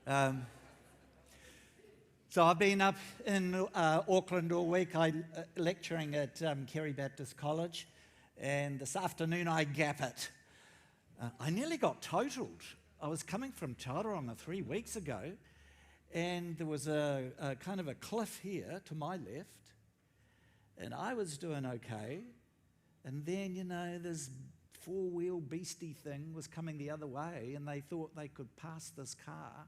So I've been up in Auckland all week, lecturing at Kerry Baptist College, and this afternoon I gap it. I nearly got totaled. I was coming from Tauranga 3 weeks ago, and there was a kind of a cliff here to my left, and I was doing okay, and then, this four-wheel beastie thing was coming the other way, and they thought they could pass this car.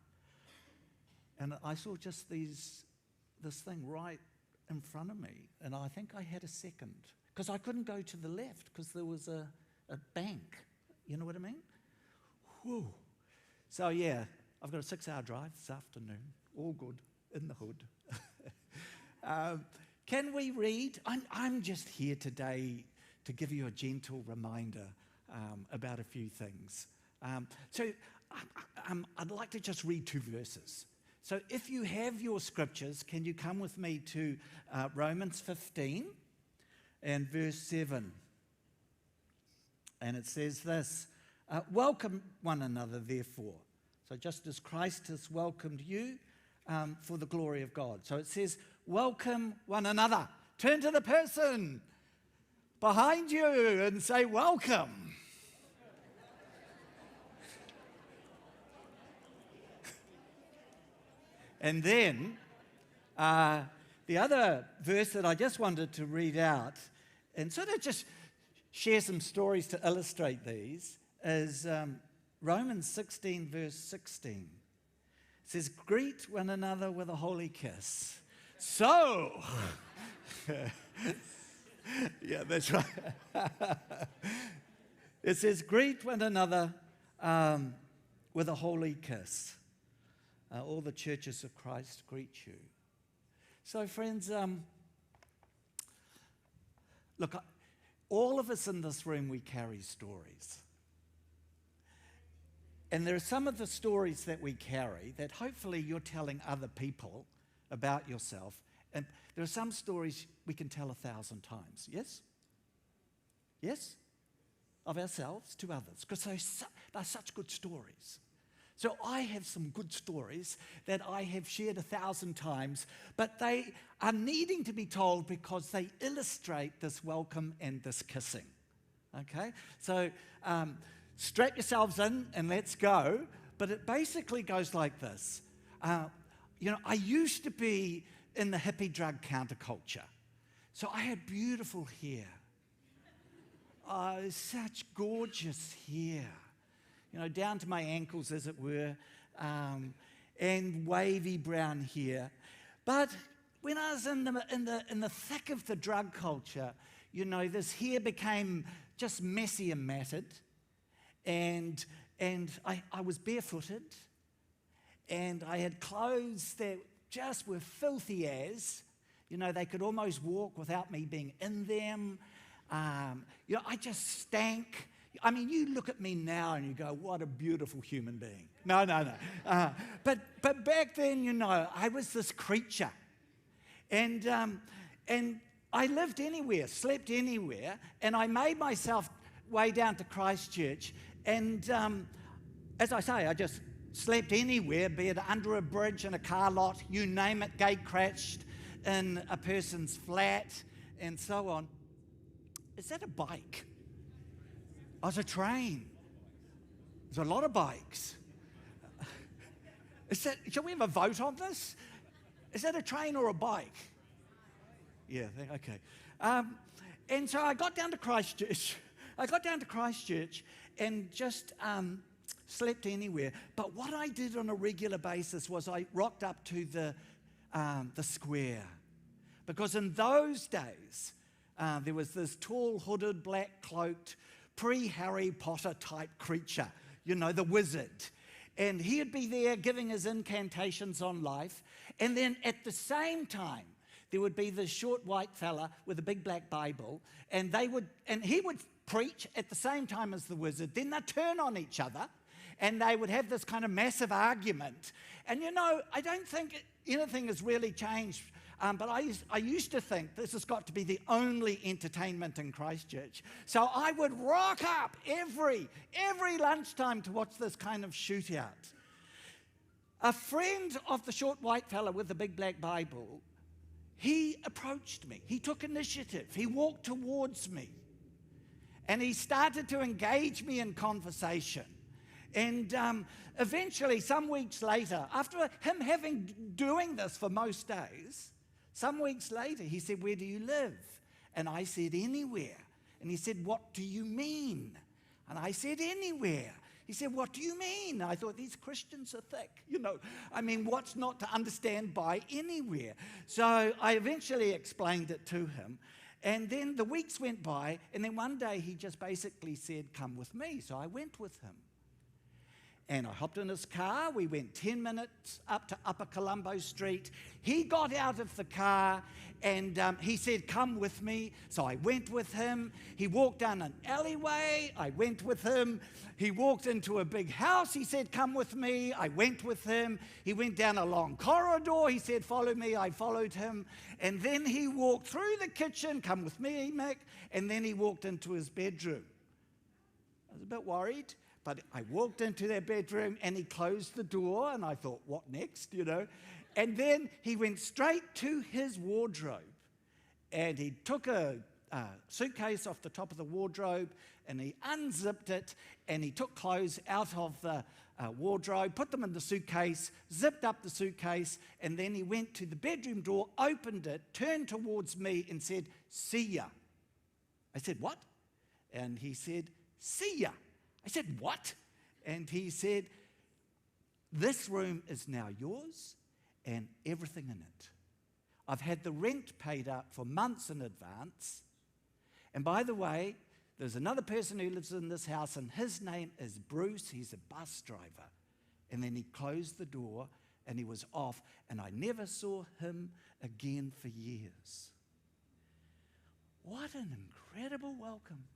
And I saw just this thing right in front of me, and I think I had a second, because I couldn't go to the left because there was a bank. You know what I mean? Whew. So yeah, I've got a 6-hour drive this afternoon. All good in the hood. Can we read? I'm just here today to give you a gentle reminder about a few things. So I'd like to just read 2 verses. So if you have your scriptures, can you come with me to Romans 15 and verse 7? And it says this, welcome one another, therefore. So just as Christ has welcomed you for the glory of God. So it says, welcome one another. Turn to the person behind you and say, welcome. And then the other verse that I just wanted to read out, and sort of just share some stories to illustrate these, is Romans 16, verse 16. It says, greet one another with a holy kiss. So, yeah, that's right. It says, greet one another with a holy kiss. All the churches of Christ greet you. So friends, look, all of us in this room, we carry stories. And there are some of the stories that we carry that hopefully you're telling other people about yourself. And there are some stories we can tell 1,000 times, yes? Yes? Of ourselves to others, because they're such good stories. So I have some good stories that I have shared 1,000 times, but they are needing to be told because they illustrate this welcome and this kissing, okay? So strap yourselves in and let's go, but it basically goes like this. I used to be in the hippie drug counterculture, so I had beautiful hair. Such gorgeous hair. Down to my ankles, as it were, and wavy brown hair. But when I was in the thick of the drug culture, this hair became just messy and matted, and I was barefooted, and I had clothes that just were filthy as, they could almost walk without me being in them. I just stank. I mean, you look at me now and you go, what a beautiful human being. No. But back then, I was this creature. And I lived anywhere, slept anywhere, and I made myself way down to Christchurch. And as I say, I just slept anywhere, be it under a bridge, in a car lot, you name it, gate crashed in a person's flat, and so on. Is that a bike? Oh, it's a train. There's a lot of bikes. Shall we have a vote on this? Is that a train or a bike? Yeah, okay. And so I got down to Christchurch. And just slept anywhere. But what I did on a regular basis was I rocked up to the square. Because in those days, there was this tall, hooded, black-cloaked, pre-Harry Potter type creature, the wizard. And he'd be there giving his incantations on life. And then at the same time, there would be this short white fella with a big black Bible, and he would preach at the same time as the wizard. Then they'd turn on each other, and they would have this kind of massive argument. And I don't think anything has really changed. But I used to think this has got to be the only entertainment in Christchurch. So I would rock up every lunchtime to watch this kind of shootout. a friend of the short white fella with the big black Bible, he approached me. He took initiative. He walked towards me. And he started to engage me in conversation. And eventually, some weeks later, after him doing this for most days, some weeks later, he said, "Where do you live?" And I said, "Anywhere." And he said, "What do you mean?" And I said, "Anywhere." He said, "What do you mean?" I thought, these Christians are thick. What's not to understand by anywhere? So I eventually explained it to him. And then the weeks went by, and then one day he just basically said, "Come with me." So I went with him. And I hopped in his car. We went 10 minutes up to Upper Colombo Street. He got out of the car and he said, "Come with me." So I went with him. He walked down an alleyway. I went with him. He walked into a big house. He said, "Come with me." I went with him. He went down a long corridor. He said, "Follow me." I followed him. And then he walked through the kitchen. "Come with me, Mick." And then he walked into his bedroom. I was a bit worried. But I walked into their bedroom and he closed the door, and I thought, what next, And then he went straight to his wardrobe, and he took a suitcase off the top of the wardrobe, and he unzipped it, and he took clothes out of the wardrobe, put them in the suitcase, zipped up the suitcase, and then he went to the bedroom door, opened it, turned towards me and said, "See ya." I said, "What?" And he said, "See ya." I said, "What?" And he said, "This room is now yours and everything in it. I've had the rent paid up for months in advance. And by the way, there's another person who lives in this house, and his name is Bruce. He's a bus driver." And then he closed the door and he was off, and I never saw him again for years. What an incredible welcome.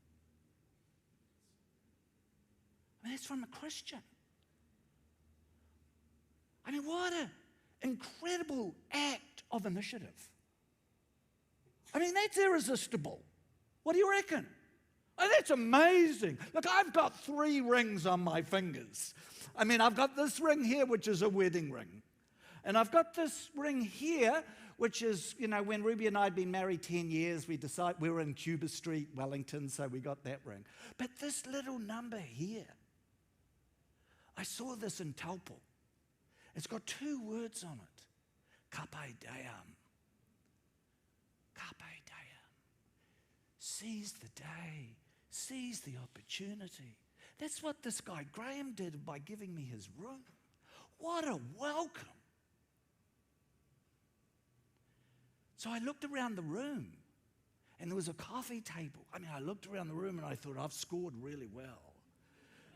That's from a Christian. What an incredible act of initiative. That's irresistible. What do you reckon? That's amazing. Look, I've got 3 rings on my fingers. I've got this ring here, which is a wedding ring. And I've got this ring here, which is, when Ruby and I had been married 10 years, we decided we were in Cuba Street, Wellington, so we got that ring. But this little number here, I saw this in Taupo. It's got 2 words on it. Carpe diem. Carpe diem. Seize the day. Seize the opportunity. That's what this guy Graham did by giving me his room. What a welcome. So I looked around the room, and there was a coffee table. I looked around the room and I thought, I've scored really well.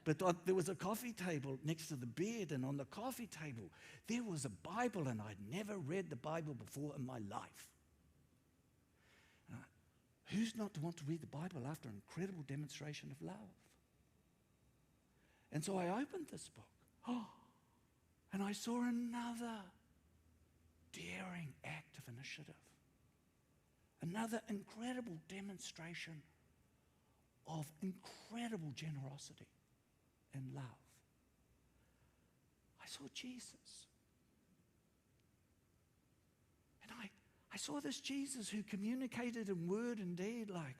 But there was a coffee table next to the bed, and on the coffee table, there was a Bible, and I'd never read the Bible before in my life. Who's not to want to read the Bible after an incredible demonstration of love? And so I opened this book, and I saw another daring act of initiative, another incredible demonstration of incredible generosity and love. I saw Jesus. And I saw this Jesus who communicated in word and deed like,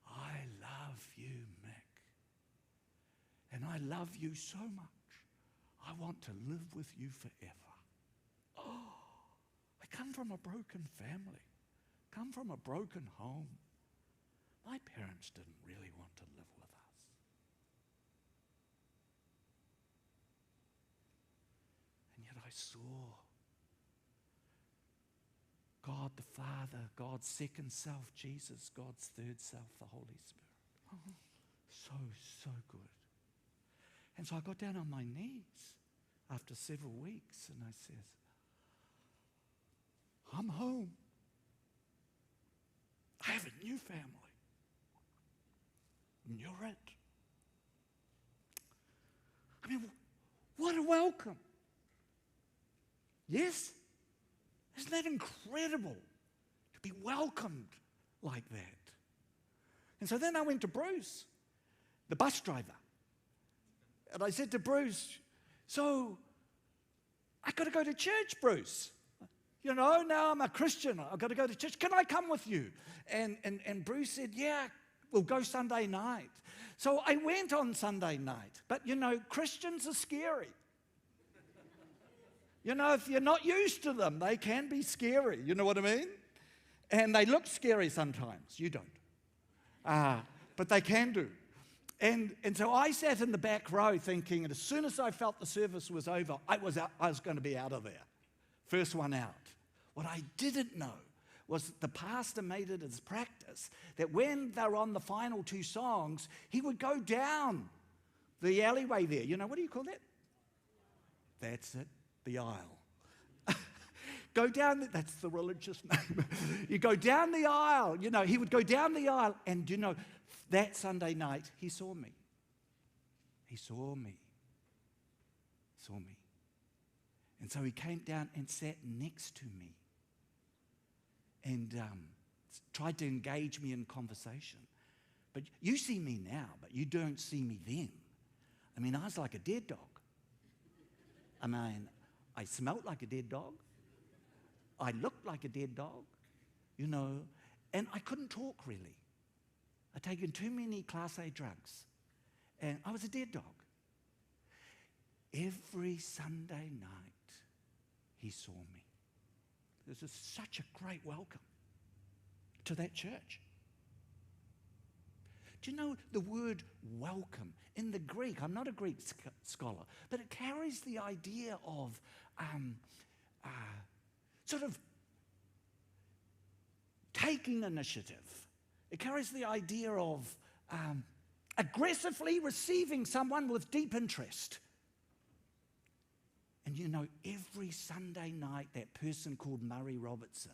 "I love you, Mick. And I love you so much. I want to live with you forever." I come from a broken family, come from a broken home. My parents didn't really want to live with us. I saw God the Father, God's second self, Jesus, God's third self, the Holy Spirit. So good. And so I got down on my knees after several weeks, and I said, "I'm home. I have a new family. And you're it." What a welcome. Yes? Isn't that incredible to be welcomed like that? And so then I went to Bruce, the bus driver, and I said to Bruce, "So got to go to church, Bruce. Now I'm a Christian. I've got to go to church. Can I come with you? And Bruce said, yeah, we'll go Sunday night. So I went on Sunday night. But, Christians are scary. If you're not used to them, they can be scary. You know what I mean? And they look scary sometimes. You don't. But they can do. And so I sat in the back row thinking, and as soon as I felt the service was over, I was going to be out of there. First one out. What I didn't know was that the pastor made it his practice that when they're on the final two songs, he would go down the alleyway there. What do you call that? That's it, the aisle. Go down, that's the religious name. You go down the aisle, he would go down the aisle, and that Sunday night, he saw me. He saw me. Saw me. And so he came down and sat next to me and tried to engage me in conversation. But you see me now, but you don't see me then. I was like a dead dog. I smelt like a dead dog. I looked like a dead dog, and I couldn't talk really. I'd taken too many Class A drugs, and I was a dead dog. Every Sunday night, he saw me. This is such a great welcome to that church. Do you know the word welcome in the Greek? I'm not a Greek scholar, but it carries the idea of sort of taking initiative. It carries the idea of aggressively receiving someone with deep interest. And every Sunday night, that person called Murray Robertson,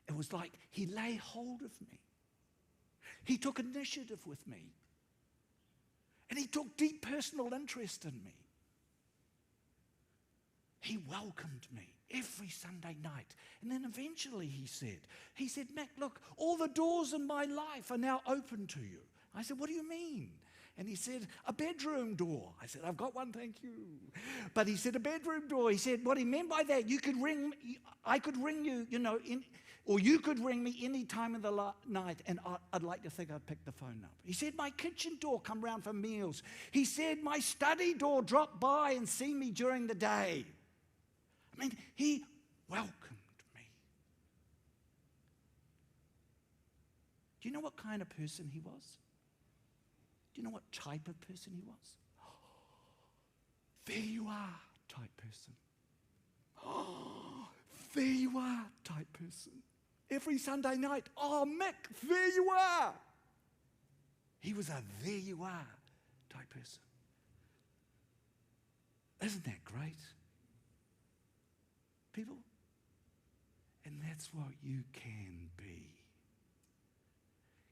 it was like he lay hold of me. He took initiative with me. And he took deep personal interest in me. He welcomed me every Sunday night. And then eventually he said, Mick, look, all the doors in my life are now open to you. I said, what do you mean? And he said, a bedroom door. I said, I've got one, thank you. But he said, a bedroom door. He said, what he meant by that, I could ring you, or you could ring me any time of the night, and I'd like to think I'd pick the phone up. He said, my kitchen door, come round for meals. He said, my study door, drop by and see me during the day. He welcomed me. Do you know what kind of person he was? Do you know what type of person he was? There you are, type person. There you are, type person. Every Sunday night, Mick, there you are. He was a there you are type person. Isn't that great? People? And that's what you can be.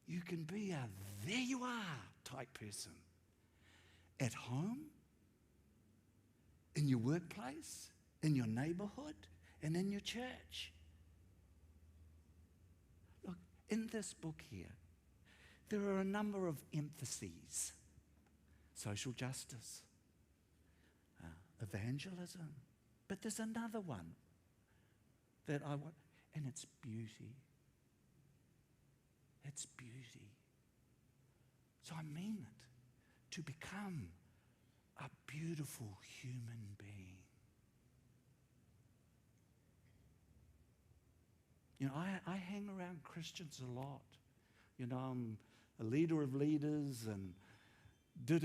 You can be a there you are type person. At home, in your workplace, in your neighborhood, and in your church. Look, in this book here, there are a number of emphases. Social justice, evangelism, but there's another one that I want, and it's beauty. It's beauty. So I mean it, to become a beautiful human being. I hang around Christians a lot. I'm a leader of leaders and and do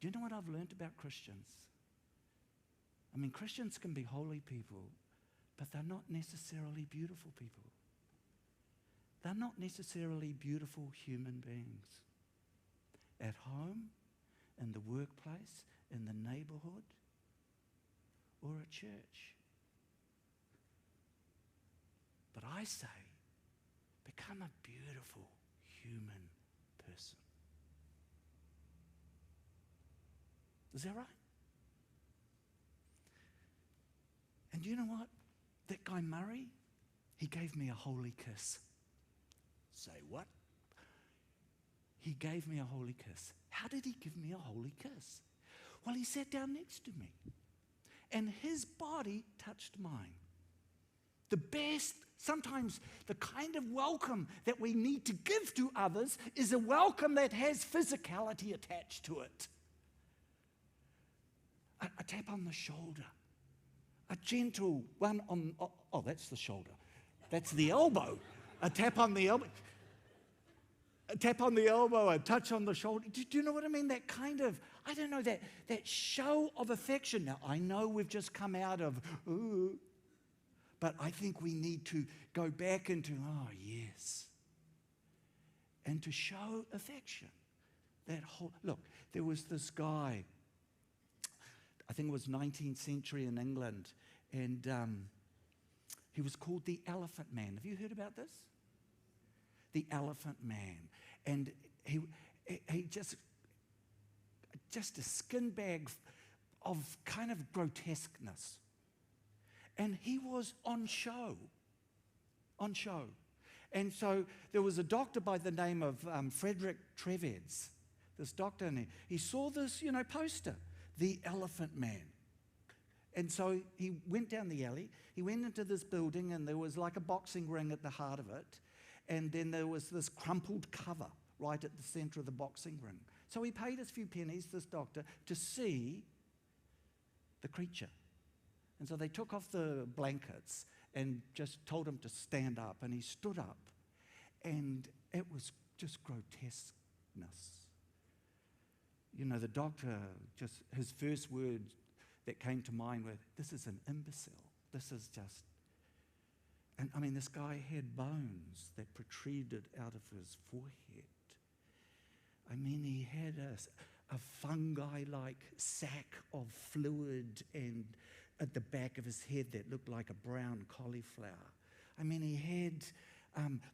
you know what I've learned about Christians? Christians can be holy people, but they're not necessarily beautiful people. They're not necessarily beautiful human beings. At home, in the workplace, in the neighborhood, or at church. But I say, become a beautiful human person. Is that right? And you know what? That guy Murray, he gave me a holy kiss. Say what? He gave me a holy kiss. How did he give me a holy kiss? Well, he sat down next to me, and his body touched mine. The best, sometimes the kind of welcome that we need to give to others is a welcome that has physicality attached to it. A tap on the shoulder, a gentle one on, oh, that's the shoulder. That's the elbow. A tap on the elbow. A tap on the elbow, a touch on the shoulder. Do you know what I mean? That kind of, I don't know, that show of affection. Now, I know we've just come out of, ooh, but I think we need to go back into, oh, yes, and to show affection. That whole, look, there was this guy, I think it was 19th century in England, and he was called the Elephant Man. Have you heard about this? The Elephant Man. And he just a skin bag of kind of grotesqueness. And he was on show. And so there was a doctor by the name of Frederick Treveds, this doctor, and he saw this, poster, the Elephant Man. And so he went down the alley, he went into this building, and there was like a boxing ring at the heart of it, and then there was this crumpled cover right at the center of the boxing ring. So he paid us a few pennies, this doctor, to see the creature. And so they took off the blankets and just told him to stand up, and he stood up, and it was just grotesqueness. The doctor, just his first words that came to mind were, this is an imbecile. This is just, and I mean, this guy had bones that protruded out of his forehead. I mean, he had a fungi-like sack of fluid and at the back of his head that looked like a brown cauliflower. I mean, he had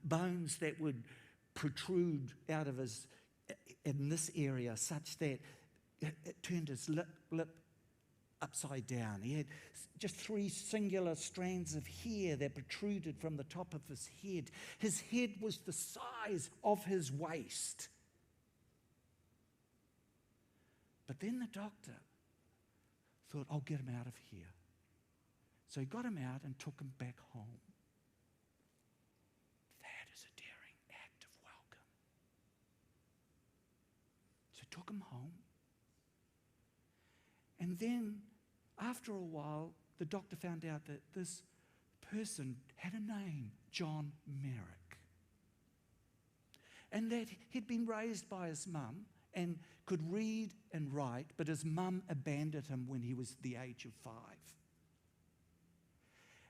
bones that would protrude out of his, in this area, such that it turned his lip upside down. He had just 3 singular strands of hair that protruded from the top of his head. His head was the size of his waist. But then the doctor thought, I'll get him out of here. So he got him out and took him back home. That is a daring act of welcome. So he took him home. And then, after a while, the doctor found out that this person had a name, John Merrick. And that he'd been raised by his mum and could read and write, but his mum abandoned him when he was the age of 5.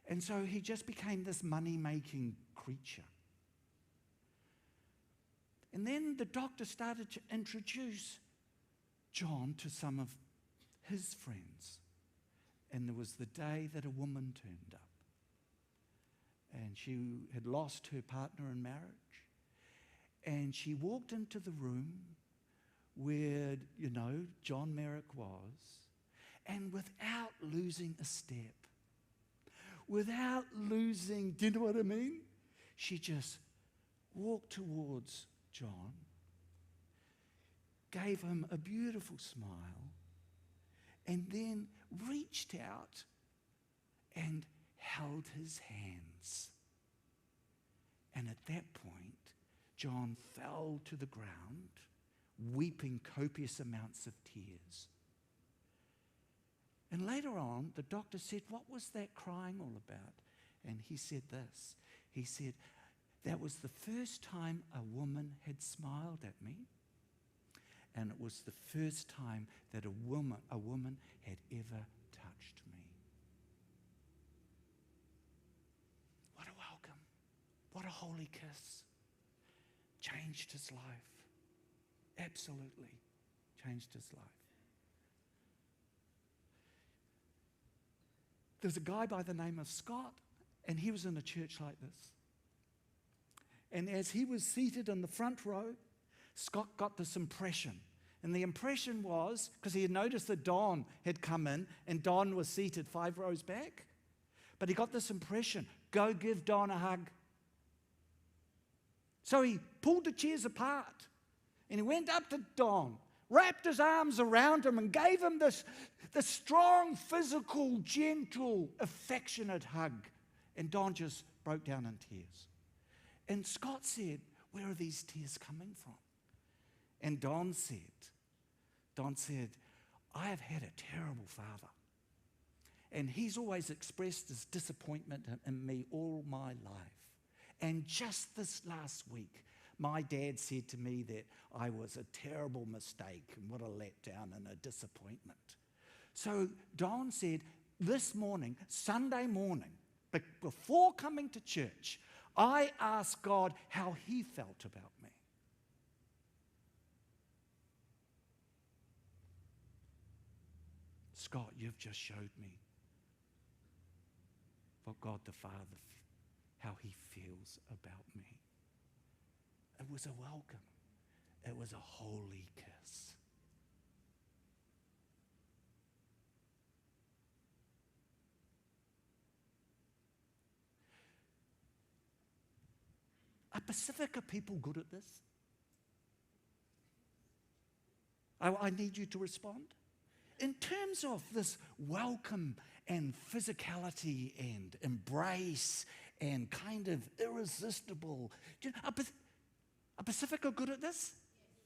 And so he just became this money-making creature. And then the doctor started to introduce John to some of his friends. And there was the day that a woman turned up. And she had lost her partner in marriage. And she walked into the room where, John Merrick was. And without losing a step, without losing, do you know what I mean? She just walked towards John, gave him a beautiful smile, and then reached out and held his hands. And at that point, John fell to the ground, weeping copious amounts of tears. And later on, the doctor said, what was that crying all about? And he said this. He said, that was the first time a woman had smiled at me. And it was the first time that a woman had ever touched me. What a welcome. What a holy kiss. Changed his life. Absolutely changed his life. There's a guy by the name of Scott, and he was in a church like this. And as he was seated in the front row, Scott got this impression. And the impression was, because he had noticed that Don had come in, and Don was seated 5 rows back. But he got this impression, go give Don a hug. So he pulled the chairs apart, and he went up to Don, wrapped his arms around him and gave him this strong, physical, gentle, affectionate hug. And Don just broke down in tears. And Scott said, "Where are these tears coming from?" And Don said, "I have had a terrible father. And he's always expressed his disappointment in me all my life. And just this last week, my dad said to me that I was a terrible mistake and what a letdown and a disappointment." So Don said, this morning, Sunday morning, before coming to church, I asked God how he felt about me. Scott, you've just showed me what God the Father, how he feels about me. It was a welcome. It was a holy kiss. Are Pacifica people good at this? I need you to respond. In terms of this welcome and physicality and embrace and kind of irresistible, are Pacifica good at this?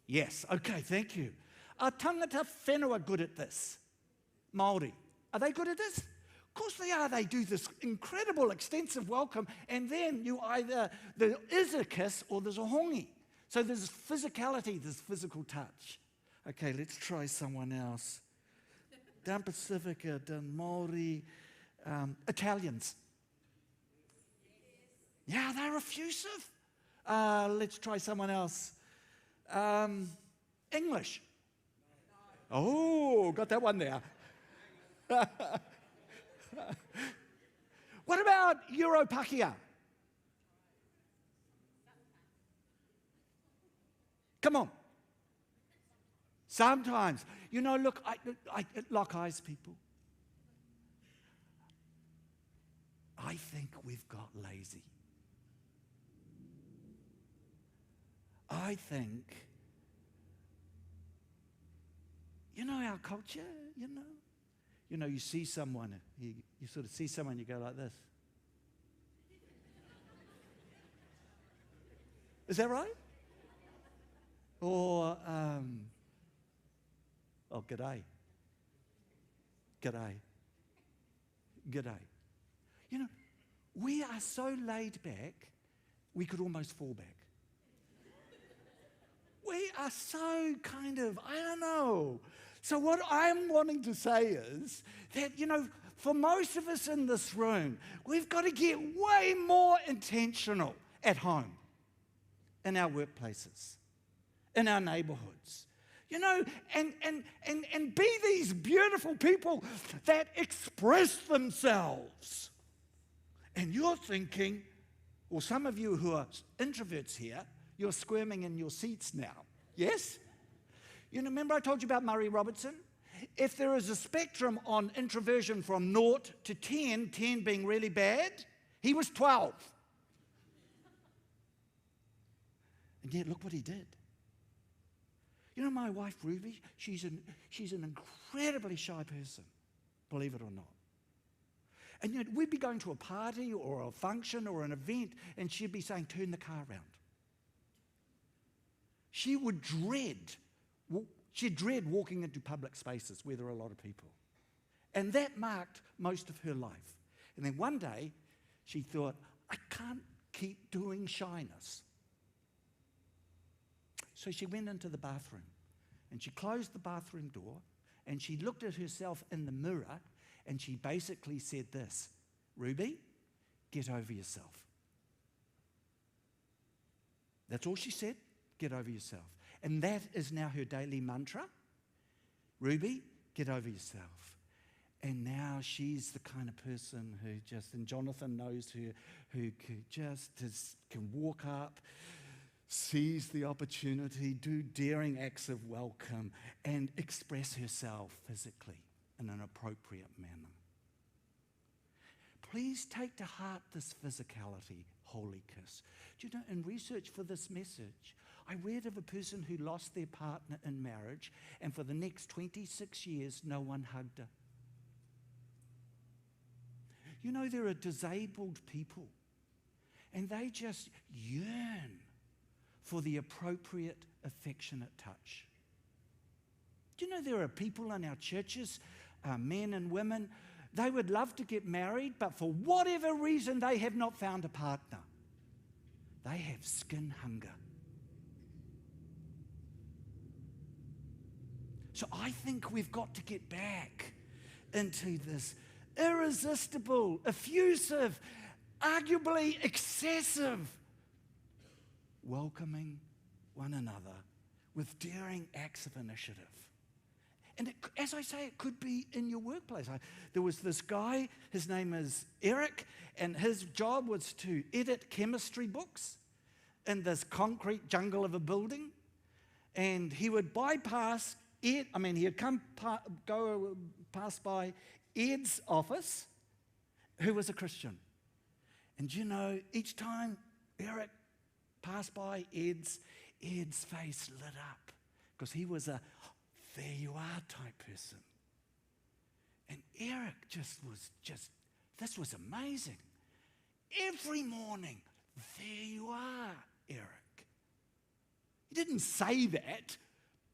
Yes. Okay, thank you. Are tangata whenua good at this? Māori. Are they good at this? Of course they are. They do this incredible, extensive welcome, and then there is a kiss or there's a hongi. So there's physicality, there's physical touch. Okay, let's try someone else. Down Pacifica, down Māori, Italians. Yeah, they're effusive. Let's try someone else. English. Oh, got that one there. What about Europakia? Come on. Sometimes. You know, look, I lock eyes, people. I think we've got lazy. I think, you know, our culture, you know, you see someone, you sort of see someone, you go like this. Is that right? Or, oh, g'day. G'day. G'day. You know, we are so laid back, we could almost fall back. We are so kind of, I don't know. So what I'm wanting to say is that, you know, for most of us in this room, we've got to get way more intentional at home, in our workplaces, in our neighborhoods. You know, and be these beautiful people that express themselves. And you're thinking, or some of you who are introverts here, you're squirming in your seats now. Yes? You know, remember I told you about Murray Robertson? If there is a spectrum on introversion from 0 to 10, 10 being really bad, he was 12. And yet, look what he did. You know, my wife, Ruby, she's an incredibly shy person, believe it or not. And yet, we'd be going to a party or a function or an event, and she'd be saying, turn the car around. She would dread walking into public spaces where there are a lot of people. And that marked most of her life. And then one day, she thought, I can't keep doing shyness. So she went into the bathroom, and she closed the bathroom door, and she looked at herself in the mirror, and she basically said this, Ruby, get over yourself. That's all she said. Get over yourself. And that is now her daily mantra. Ruby, get over yourself. And now she's the kind of person who just, and Jonathan knows her, who can walk up, seize the opportunity, do daring acts of welcome, and express herself physically in an appropriate manner. Please take to heart this physicality, holy kiss. Do you know, in research for this message, I read of a person who lost their partner in marriage, and for the next 26 years, no one hugged her. You know, there are disabled people, and they just yearn for the appropriate, affectionate touch. Do you know there are people in our churches, men and women, they would love to get married, but for whatever reason, they have not found a partner. They have skin hunger. So I think we've got to get back into this irresistible, effusive, arguably excessive, welcoming one another with daring acts of initiative. And as I say, it could be in your workplace. There was this guy, his name is Eric, and his job was to edit chemistry books in this concrete jungle of a building. And he would bypass Ed, he would go past by Ed's office, who was a Christian. And you know, each time Eric passed by Ed's face lit up, because he was a there you are type person. And Eric this was amazing. Every morning, there you are, Eric. He didn't say that,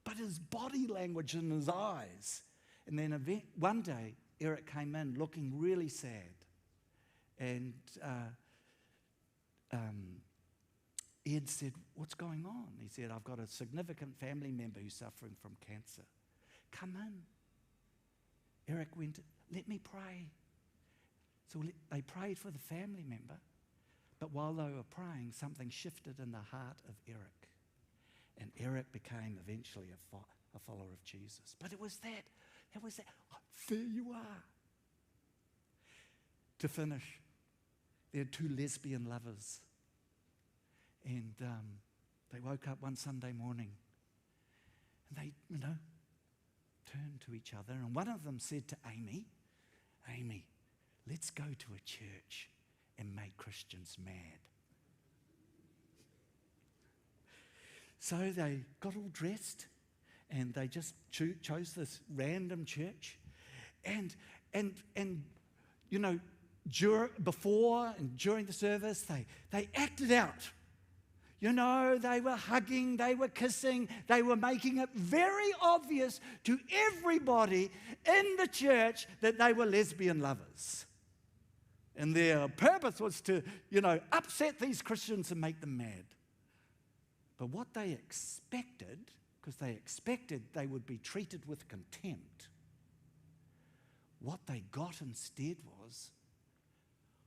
but his body language and his eyes. And then one day, Eric came in looking really sad. And Ed said, "What's going on?" He said, "I've got a significant family member who's suffering from cancer. Come in." Eric went, "Let me pray." So they prayed for the family member. But while they were praying, something shifted in the heart of Eric. And Eric became eventually a follower of Jesus. But it was that. Oh, there you are. To finish, there are two lesbian lovers. And they woke up one Sunday morning and they, turned to each other. And one of them said to Amy, let's go to a church and make Christians mad. So they got all dressed and they just chose this random church. And before and during the service, they acted out. They were hugging, they were kissing, they were making it very obvious to everybody in the church that they were lesbian lovers. And their purpose was to, upset these Christians and make them mad. But what they expected, because they expected they would be treated with contempt, what they got instead was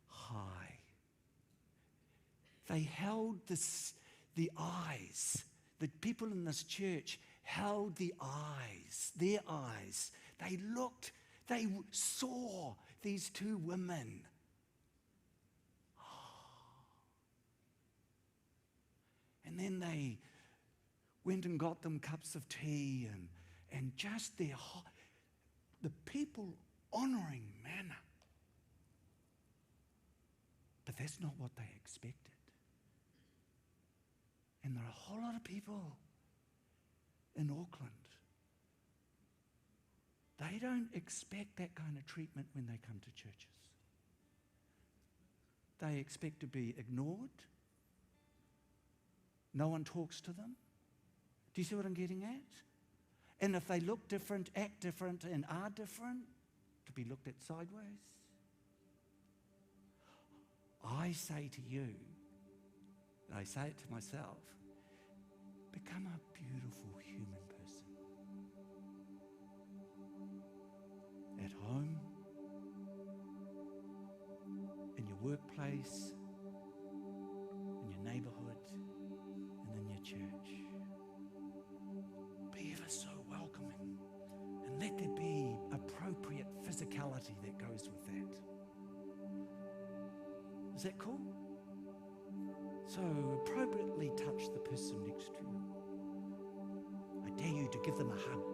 high. They held the eyes. The people in this church held their eyes. They looked, they saw these two women. And then they went and got them cups of tea and just the people honoring manner. But that's not what they expected. And there are a whole lot of people in Auckland. They don't expect that kind of treatment when they come to churches. They expect to be ignored. No one talks to them. Do you see what I'm getting at? And if they look different, act different, and are different, to be looked at sideways. I say to you, and I say it to myself, become a beautiful human person. At home, in your workplace, in your neighborhood, and in your church. Be ever so welcoming, and let there be appropriate physicality that goes with that. Is that cool? So appropriately touch the person next to you. I dare you to give them a hug.